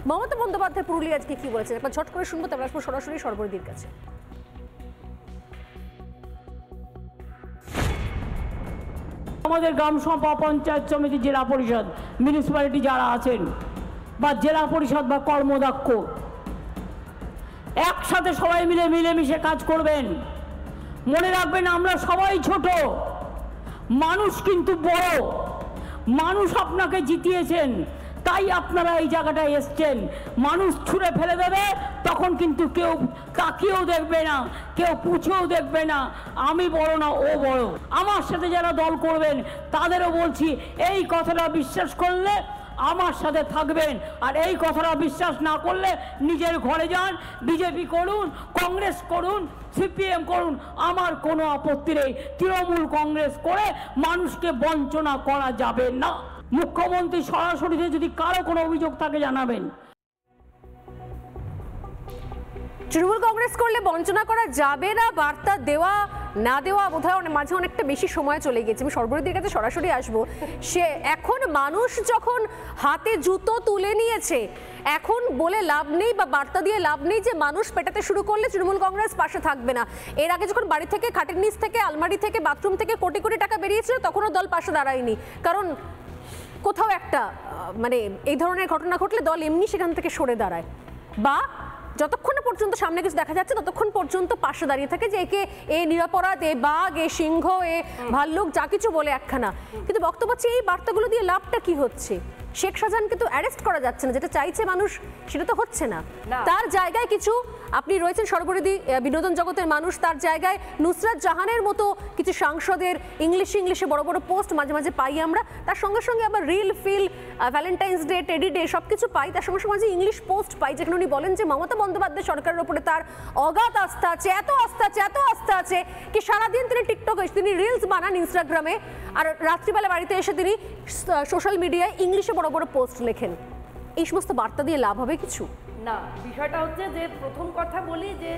মমতা বন্দ্যোপাধ্যায় পুরুলিয়া আজকে কি বলেছেন একবার ঝট করে শুনবো, তারপর আসবো সরাসরি সর্বরিদির কাছে। আমাদের গ্রাম সভা, পঞ্চায়েত সমিতি, জেলা পরিষদ, মিউনিসিপ্যালিটি যারা আছেন বা জেলা পরিষদ বা কর্মদক্ষ, একসাথে সবাই মিলে মিলেমিশে কাজ করবেন। মনে রাখবেন আমরা সবাই ছোট, মানুষ কিন্তু বড়। মানুষ আপনাকে জিতিয়েছেন, তাই আপনারা এই জায়গাটায় এসছেন। মানুষ ছুঁড়ে ফেলে দেবে, তখন কিন্তু কেউ তাকিয়েও দেখবে না, কেউ পুছেও দেখবে না আমি বড় না ও বড়। আমার সাথে যারা দল করবেন তাদেরও বলছি, এই কথাটা বিশ্বাস করলে আমার সাথে থাকবেন, আর এই কথাটা বিশ্বাস না করলে নিজের ঘরে যান, বিজেপি করুন, কংগ্রেস করুন, সিপিএম করুন, আমার কোনো আপত্তি নেই। তৃণমূল কংগ্রেস করে মানুষকে বঞ্চনা করা যাবে না। মুখ্যমন্ত্রী সরাসরিতে যদি কারো কোনো অভিযোগ থাকে জানাবেন। তৃণমূল কংগ্রেস করলে বঞ্চনা করা যাবে না, বার্তা দেওয়া না দেওয়া বোধহয় মাঝে অনেকটা বেশি সময় চলে গেছে। আমি সর্বরিদির কাছে সরাসরি আসবো। সে এখন মানুষ যখন হাতে জুতো তুলে নিয়েছে, এখন বলে লাভ নেই বা বার্তা দিয়ে লাভ নেই যে মানুষ পেটাতে শুরু করলে তৃণমূল কংগ্রেস পাশে থাকবে না। এর আগে যখন বাড়ি থেকে, খাটের নিচ থেকে, আলমারি থেকে, বাথরুম থেকে কোটি কোটি টাকা বেরিয়েছিল, তখনও দল পাশে দাঁড়ায়নি। কারণ কোথাও একটা মানে এই ধরনের ঘটনা ঘটলে দল এমনি সেখান থেকে সরে দাঁড়ায়, বা যতক্ষণ না পর্যন্ত সামনে কিছু দেখা যাচ্ছে ততক্ষণ পর্যন্ত পাশে দাঁড়িয়ে থাকে যে একে এ নিরাপরাধ, এ বাঘ, এ সিংহ, এ ভাল্লুক, যা কিছু বলে একখানা। কিন্তু বক্তব্য হচ্ছে এই বার্তাগুলো দিয়ে লাভটা কি হচ্ছে? শেখ শাহজাহানকে তো অ্যারেস্ট করা যাচ্ছে না, যেটা চাইছে মানুষ সেটা তো হচ্ছে না। তার জায়গায় কিছু, আপনি রয়েছেন সর্বরিদি বিনোদন জগতের মানুষ, তার জায়গায় নুসরাত জাহানের মতো কিছু সাংসদের ইংলিশে বড় বড় পোস্ট মাঝে মাঝে পাই আমরা। তার সঙ্গে সঙ্গে আবার reel feel, Valentine's day, teddy day সব কিছু পাই। তার সঙ্গে সঙ্গে ইংলিশ পোস্ট পাই যেখানে উনি বলেন যে মমতা বন্দ্যোপাধ্যায় সরকারের উপরে তার অগাধ আস্থা আছে, এত আস্থা আছে কি সারাদিন তিনি টিকটকে, তিনি রিলস বানান ইনস্টাগ্রামে, আর রাত্রিবেলা বাড়িতে এসে তিনি সোশ্যাল মিডিয়ায় ইংলিশে বড় বড় পোস্ট লেখেন। এই সমস্ত বার্তা দিয়ে লাভ হবে কিছু না? বিষয়টা হচ্ছে যে প্রথম কথা বলি যে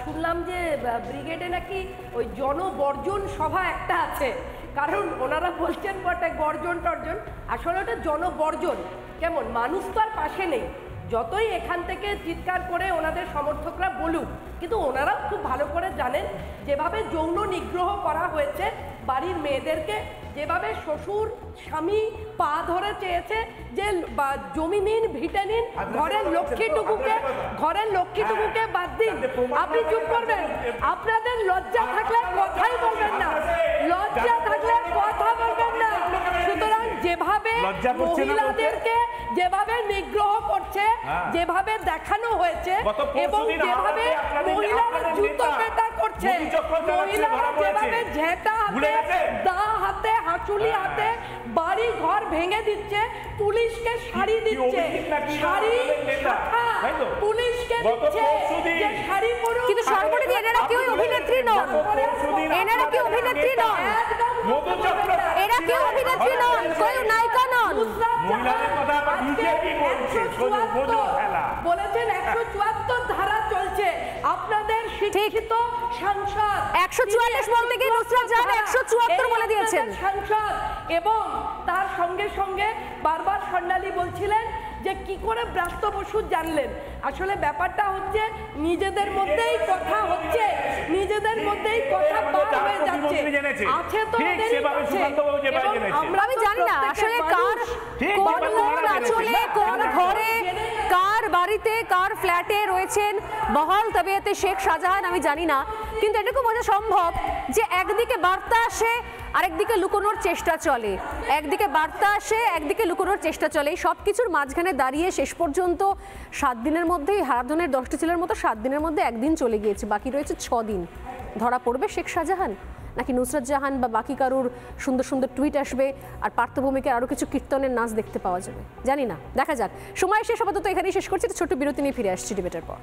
শুনলাম যে ব্রিগেডে নাকি ওই জনবর্জন সভা একটা আছে, কারণ ওনারা বলছেন বটে গর্জন টর্জন, আসলে ওটা জনবর্জন। কেমন মানুষ তো আর পাশে নেই, যতই এখান থেকে চিৎকার করে ওনাদের সমর্থকরা বলুক, কিন্তু ওনারাও খুব ভালো করে জানেন যেভাবে যৌন নিগ্রহ করা হয়েছে বাড়ির মেয়েদেরকে, যেভাবে শ্বশুর স্বামী পা ধরে চেয়েছে যে জমি নিন, ভিটে নিন, ঘরের লক্ষ্মীটুকুকে বাদ দিন। আপনি চুপ করবেন? আপনাদের লজ্জা থাকলে কথাই বলবেন না, লজ্জা থাকলে কথা বলবেন না। সুতরাং যেভাবে মহিলাদেরকে যেভাবে নিগ্রহ করছে, যেভাবে দেখানো হয়েছে, এবং যেভাবে মহিলারা জুতো পেটা করছে, মহিলারা যেভাবে ঝেঁটা হাতে, দা হাতে, হাঁচুলি হাতে বাড়ি ঘর ভেঙে দিচ্ছে, পুলিশকে শাড়ি দিচ্ছে, শাড়ি পুলিশকে দিচ্ছে যে শাড়ি পরুন। কিন্তু সর্বরিদি এনারা কেউ অভিনেত্রী নন, এনারা কেউ অভিনেত্রী নন, এরা কেউ অভিনেত্রী নন, কেউ নায়িকা নন। বলেছেন 174 ধারা চলছে, আপনাদের শিক্ষিত সাংসদ 144 বলতে গিয়ে নুসরাত জাহান 174 বলে দিয়েছেন সাংসদ। এবং তার সঙ্গে সঙ্গে বারবার স্বর্ণালী বলছিলেন যে কি করে ব্রাত্য বসু জানলেন। আসলে ব্যাপারটা হচ্ছে নিজেদের মধ্যেই কথা হচ্ছে, নিজেদের মধ্যেই কথা বার হয়ে যাচ্ছে, আছে তো আমি জানি না আসলে কার কোন আঁচলে, কোন ঘরে, কার বাড়িতে, কার ফ্ল্যাটে রয়েছেন বহাল তবিয়তে শেখ শাহজাহান আমি জানি না, কিন্তু এটুকু বোঝা সম্ভব যে একদিকে বার্তা আসে আরেকদিকে লুকোনোর চেষ্টা চলে, একদিকে বার্তা আসে একদিকে লুকোনোর চেষ্টা চলে। এই সব কিছুর মাঝখানে দাঁড়িয়ে শেষ পর্যন্ত 7 দিনের মধ্যেই হারাধনের 10টি ছেলের মতো 7 দিনের মধ্যে একদিন চলে গিয়েছে, বাকি রয়েছে 6 দিন। ধরা পড়বে শেখ শাহজাহান, নাকি নুসরাত জাহান বা বাকি কারুর সুন্দর সুন্দর টুইট আসবে আর পার্থভূমিকে আরও কিছু কীর্তনের নাচ দেখতে পাওয়া যাবে? জানি না, দেখা যাক। সময় শেষ আপাতত এখানেই শেষ করছি, ছোট্ট বিরতি নিয়ে ফিরে আসছি ডিবেটের পর।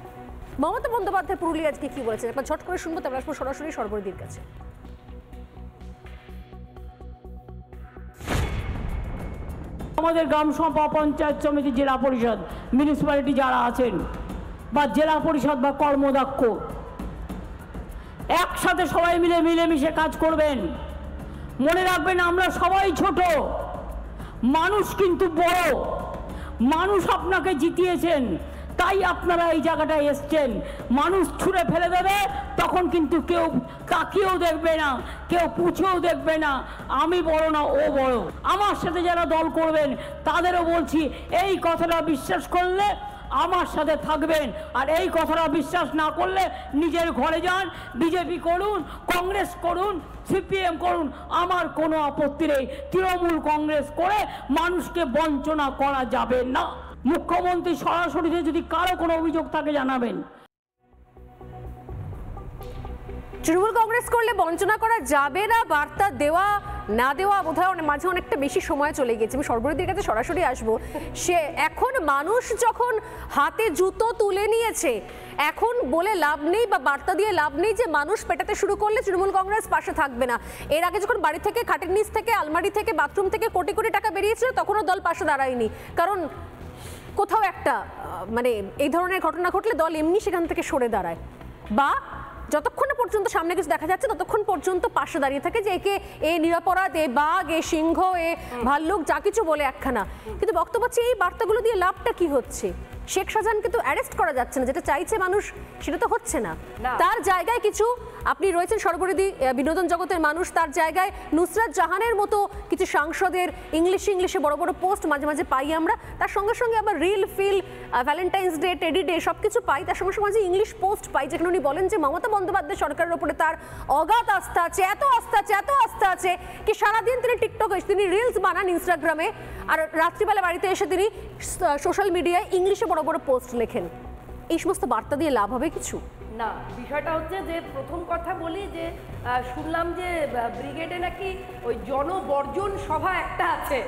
মমতা বন্দ্যোপাধ্যায় পুরুলিয়া আজকে কি বলেছেন একবার ঝট করে শুনবো, তারপর আসবো সরাসরি সর্বরিদির কাছে। আমাদের গ্রাম সভা, পঞ্চায়েত সমিতি, জেলা পরিষদ, মিউনিসিপ্যালিটি যারা আছেন বা জেলা পরিষদ বা কর্মদক্ষ, একসাথে সবাই মিলে মিলেমিশে কাজ করবেন। মনে রাখবেন আমরা সবাই ছোট, মানুষ কিন্তু বড়। মানুষ আপনাকে জিতিয়েছেন, তাই আপনারা এই জায়গাটায় এসছেন। মানুষ ছুঁড়ে ফেলে দেবে, তখন কিন্তু কেউ তাকিয়েও দেখবে না, কেউ পুছেও দেখবে না আমি বড় না ও বড়। আমার সাথে যারা দল করবেন তাদেরও বলছি, এই কথাটা বিশ্বাস করলে আমার সাথে থাকবেন, আর এই কথাটা বিশ্বাস না করলে নিজের ঘরে যান, বিজেপি করুন, কংগ্রেস করুন, সিপিএম করুন, আমার কোনো আপত্তি নেই। তৃণমূল কংগ্রেস করে মানুষকে বঞ্চনা করা যাবে না। মুখ্যমন্ত্রী সরাসরি যদি কারো কোনো অভিযোগ থাকে জানাবেন। তৃণমূল কংগ্রেস করলে বঞ্চনা করা যাবে না বার্তা দেওয়া না দেওয়া বোধহয় মাঝে অনেকটা বেশি সময় চলে গেছে। আমি সর্বরীদের কাছে সরাসরি আসবো। সে এখন মানুষ যখন হাতে জুতো তুলে নিয়েছে, এখন বলে লাভ নেই বা বার্তা দিয়ে লাভ নেই যে মানুষ পেটাতে শুরু করলে তৃণমূল কংগ্রেস পাশে থাকবে না। এর আগে যখন বাড়ি থেকে, খাটের নিচ থেকে, আলমারি থেকে, বাথরুম থেকে কোটি কোটি টাকা বেরিয়েছিল, তখনও দল পাশে দাঁড়ায়নি। কারণ কোথাও একটা মানে এই ধরনের ঘটনা ঘটলে দল এমনি সেখান থেকে সরে দাঁড়ায়, বা যতক্ষণ না পর্যন্ত সামনে কিছু দেখা যাচ্ছে ততক্ষণ পর্যন্ত পাশে দাঁড়িয়ে থাকে যে একে এ নিরাপরাধ, এ বাঘ, এ সিংহ, এ ভাল্লুক, যা কিছু বলে একখানা। কিন্তু বক্তব্য হচ্ছে এই বার্তাগুলো দিয়ে লাভটা কি হচ্ছে? শেখ শাহজাহানকে তো অ্যারেস্ট করা যাচ্ছে না, যেটা চাইছে মানুষ সেটা তো হচ্ছে না। তার জায়গায় কিছু, আপনি রয়েছেন সর্বরিদি বিনোদন জগতের মানুষ, তার জায়গায় নুসরাত জাহানের মতো কিছু সাংসদের ইংলিশে বড় বড় পোস্ট মাঝে মাঝে পাই আমরা। তার সঙ্গে সঙ্গে আবার reel feel, Valentine's day, teddy day সব কিছু পাই। তার সঙ্গে সঙ্গে ইংলিশ পোস্ট পাই যেখানে উনি বলেন যে মমতা বন্দ্যোপাধ্যায় সরকারের উপরে তার অগাধ আস্থা আছে, এত আস্থা আছে কি সারাদিন তিনি টিকটকে, তিনি রিলস বানান ইনস্টাগ্রামে, আর রাত্রিবেলা বাড়িতে এসে তিনি সোশ্যাল মিডিয়ায় ইংলিশে বড় বড় পোস্ট লেখেন। এই সমস্ত বার্তা দিয়ে লাভ হবে কিছু না? বিষয়টা হচ্ছে যে প্রথম কথা বলি যে শুনলাম যে ব্রিগেডে নাকি ওই জনবর্জন সভা একটা আছে,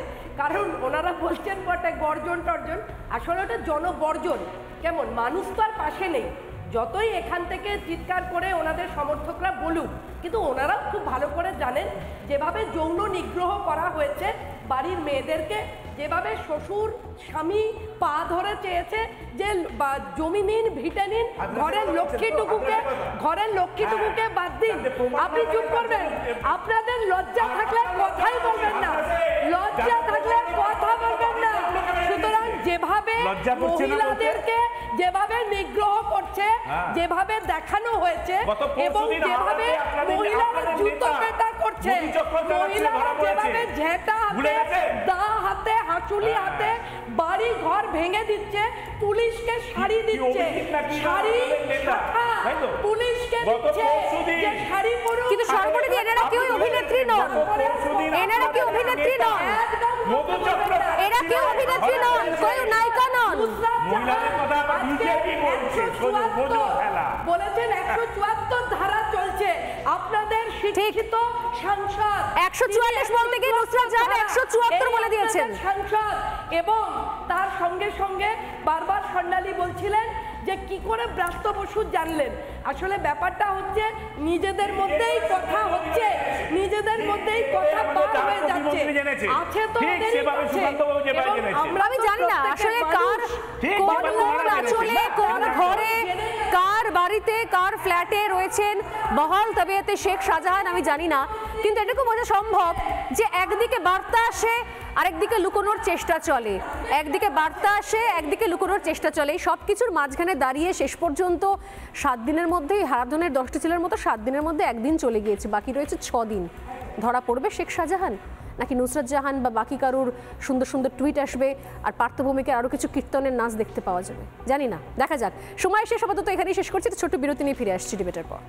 কারণ ওনারা বলছেন বটে গর্জন টর্জন, আসলে ওটা জনবর্জন। কেমন মানুষ তো আর পাশে নেই, যতই এখান থেকে চিৎকার করে ওনাদের সমর্থকরা বলুক, কিন্তু ওনারাও খুব ভালো করে জানেন যেভাবে যৌন নিগ্রহ করা হয়েছে বাড়ির মেয়েদেরকে, যেভাবে শ্বশুর স্বামী পা ধরে চেয়েছে যে জমি নিন, ভিটে নিন, ঘরের লক্ষ্মীটুকুকে বাদ দিন। আপনি চুপ করবেন? আপনাদের লজ্জা থাকলে কথাই বলবেন না, লজ্জা থাকলে কথা বলবেন না। সুতরাং যেভাবে মহিলাদেরকে যেভাবে নিগ্রহ করছে, যেভাবে দেখানো হয়েছে, এবং যেভাবে মহিলারা জুতো পেটা করছে, মহিলারা যেভাবে ঝেঁটা হাতে, দা হাতে, হাঁচুলি হাতে বাড়ি ঘর ভেঙে দিচ্ছে, পুলিশকে শাড়ি দিচ্ছে, শাড়ি পুলিশকে দিচ্ছে যে শাড়ি পরুন। কিন্তু সর্বরিদি এনারা কেউ অভিনেত্রী নন, এনারা কেউ অভিনেত্রী নন, এরা কেউ অভিনেত্রী নন, কেউ নায়িকা নন। বলেছেন 174 ধারা চলছে, আপনাদের শিক্ষিত সাংসদ 144 বলতে গিয়ে নুসরাত জাহান 174 বলে দিয়েছেন সাংসদ। এবং তার সঙ্গে সঙ্গে বারবার স্বর্ণালী বলছিলেন যে কি করে ব্রাত্য বসু জানলেন। আসলে ব্যাপারটা হচ্ছে নিজেদের মধ্যেই কথা হচ্ছে, নিজেদের মধ্যেই কথা বার হয়ে যাচ্ছে, আছে তো আমি জানি না আসলে কার কোন আঁচলে, কোন ঘরে, কার বাড়িতে, কার ফ্ল্যাটে রয়েছেন বহাল তবিয়তে শেখ শাহজাহান আমি জানি না, কিন্তু এটুকু বোঝা সম্ভব যে একদিকে বার্তা আসে আরেকদিকে লুকোনোর চেষ্টা চলে, একদিকে বার্তা আসে একদিকে লুকোনোর চেষ্টা চলে। এই সব কিছুর মাঝখানে দাঁড়িয়ে শেষ পর্যন্ত 7 দিনের মধ্যেই হারাধনের 10টি ছেলের মতো 7 দিনের মধ্যে একদিন চলে গিয়েছে, বাকি রয়েছে 6 দিন। ধরা পড়বে শেখ শাহজাহান, নাকি নুসরাত জাহান বা বাকি কারুর সুন্দর সুন্দর টুইট আসবে আর পার্থভূমিকে আরও কিছু কীর্তনের নাচ দেখতে পাওয়া যাবে? জানি না, দেখা যাক। সময় শেষ, আপাতত এখানেই শেষ করছি। ছোট্ট বিরতি নিয়ে ফিরে আসছি ডিবেটের পর।